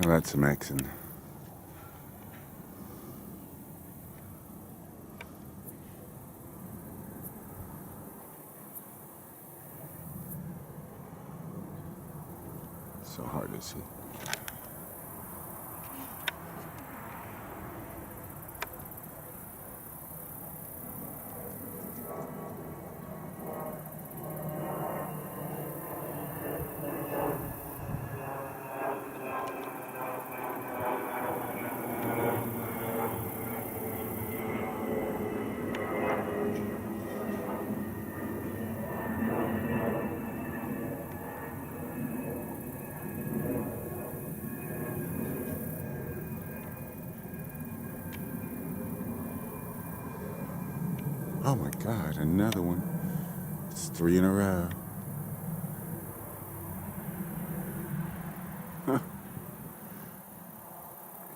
Well, that's some action. So hard to see. Oh my God, another one. It's 3 in a row. Huh.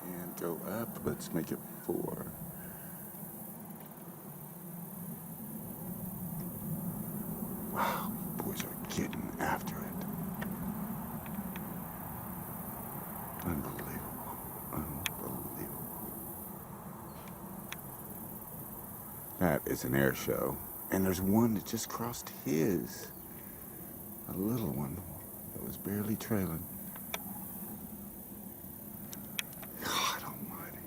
And go up. Let's make it 4. Wow, boys are getting after it. Unbelievable. Unbelievable. That is an air show. And there's one that just crossed his. A little one that was barely trailing. God almighty.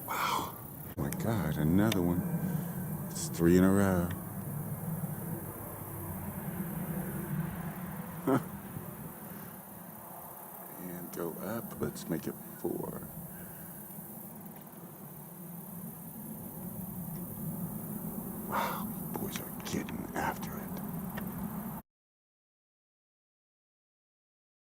Wow. Oh my God, another one. It's 3 in a row. Huh. And go up. Let's make it 4. Wow, boys are getting after it.